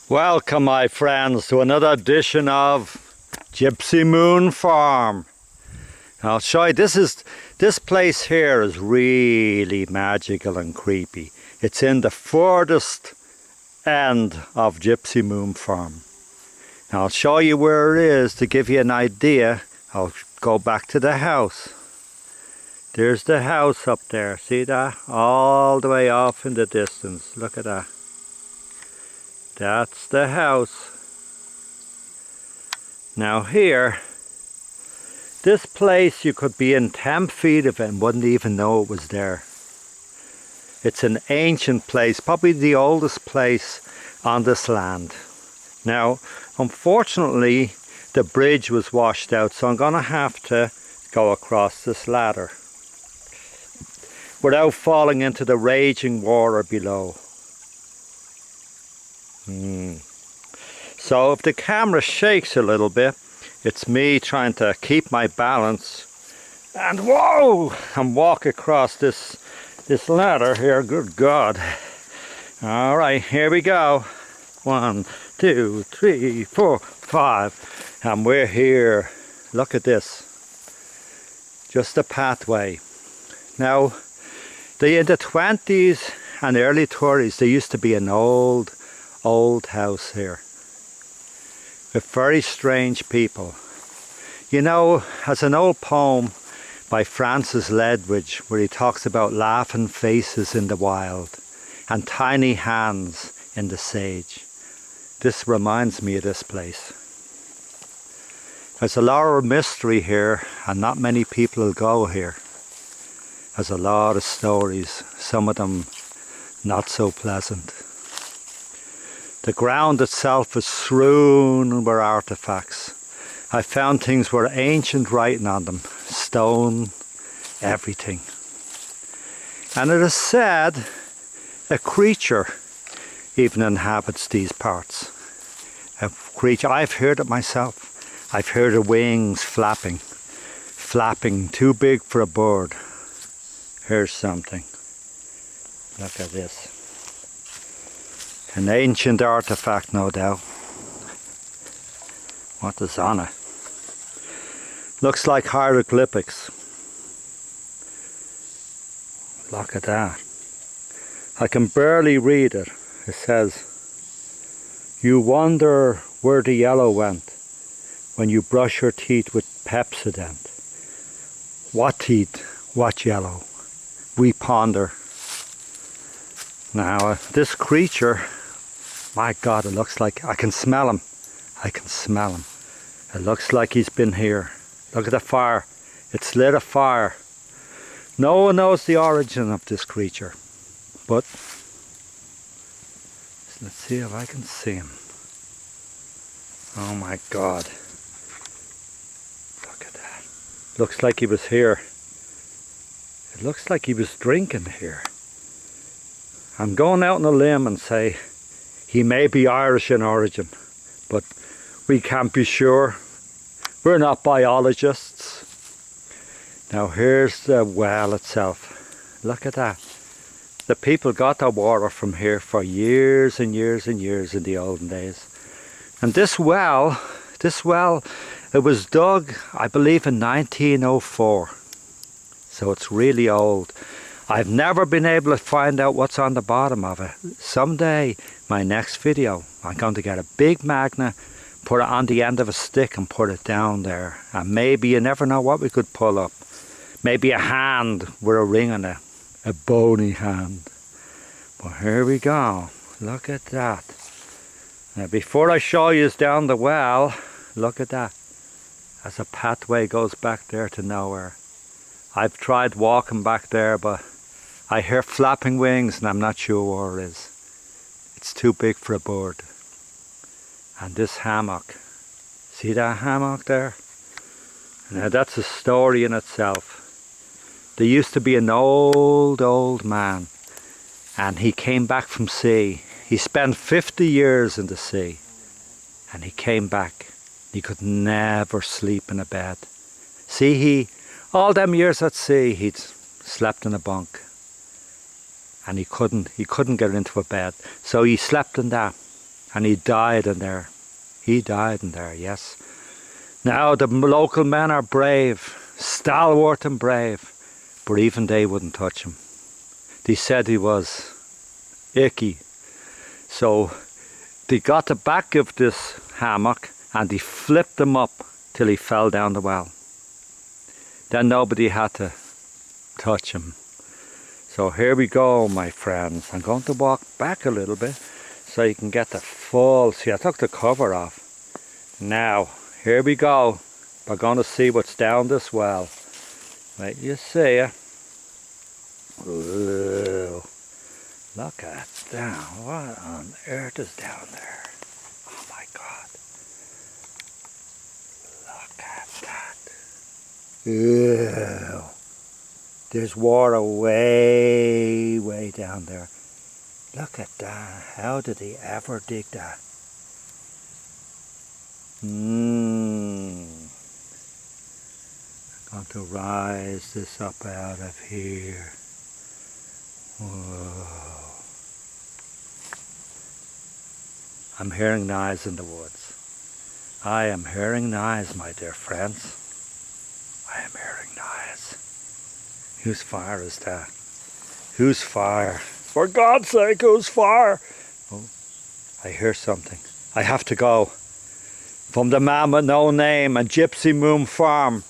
Welcome, my friends, to another edition of Gypsy Moon Farm. I'll show you, this place here is really magical and creepy. It's in the furthest end of Gypsy Moon Farm. Now I'll show you where it is to give you an idea. I'll go back to the house. There's the house up there, see that? All the way off in the distance, look at that. That's the house. Now here, this place you could be in 10 feet of it and wouldn't even know it was there. It's an ancient place, probably the oldest place on this land. Now, unfortunately, the bridge was washed out, so I'm gonna have to go across this ladder without falling into the raging water below. So if the camera shakes a little bit, it's me trying to keep my balance and whoa, and walk across this ladder here. Good God. All right, here we go. 1, 2, 3, 4, 5, and we're here. Look at this. Just a pathway. Now, in the 20s and early 30s, there used to be an old house here with very strange people. You know, as an old poem by Francis Ledwidge, where he talks about laughing faces in the wild and tiny hands in the sage, this reminds me of this place. There's a lot of mystery here and not many people will go here. There's a lot of stories, some of them not so pleasant. The ground itself is strewn with artifacts. I found things with ancient writing on them, stone, everything. And it is said a creature even inhabits these parts. A creature, I've heard it myself. I've heard the wings flapping too big for a bird. Here's something. Look at this. An ancient artifact, no doubt. What is on it? Looks like hieroglyphics. Look at that. I can barely read it. It says, "You wonder where the yellow went when you brush your teeth with Pepsodent." What teeth? What yellow? We ponder. Now, this creature, my God, it looks like, I can smell him. I can smell him. It looks like he's been here. Look at the fire. It's lit a fire. No one knows the origin of this creature. But, let's see if I can see him. Oh my God. Look at that. Looks like he was here. It looks like he was drinking here. I'm going out on a limb and say he may be Irish in origin, but we can't be sure. We're not biologists. Now here's the well itself. Look at that. The people got their water from here for years and years and years in the olden days. And this well, it was dug, I believe, in 1904. So it's really old. I've never been able to find out what's on the bottom of it. Someday, my next video, I'm going to get a big magnet, put it on the end of a stick and put it down there. And maybe, you never know what we could pull up. Maybe a hand with a ring on it. A bony hand. But here we go. Look at that. Now before I show you down the well, look at that. As a pathway goes back there to nowhere. I've tried walking back there, but I hear flapping wings and I'm not sure where it is. It's too big for a bird. And this hammock. See that hammock there? Now that's a story in itself. There used to be an old man, and he came back from sea. He spent 50 years in the sea, and he came back. He could never sleep in a bed. See, all them years at sea, he'd slept in a bunk. And he couldn't get into a bed. So he slept in that. And he died in there. He died in there, yes. Now the local men are brave, stalwart and brave, but even they wouldn't touch him. They said he was icky. So they got the back of this hammock and they flipped him up till he fell down the well. Then nobody had to touch him. So here we go, my friends. I'm going to walk back a little bit so you can get the full. See, I took the cover off. Now, here we go. We're going to see what's down this well. Wait, you see it. Ooh, look at that. What on earth is down there? Oh my God. Look at that. Ew. There's water way, way down there. Look at that. How did he ever dig that? I'm going to rise this up out of here. Whoa. I'm hearing noise in the woods. I am hearing noise, my dear friends. I am hearing noise. Whose fire is that? Whose fire? For God's sake, whose fire? Oh, I hear something. I have to go. From the man with no name and Gypsy Moon Farm.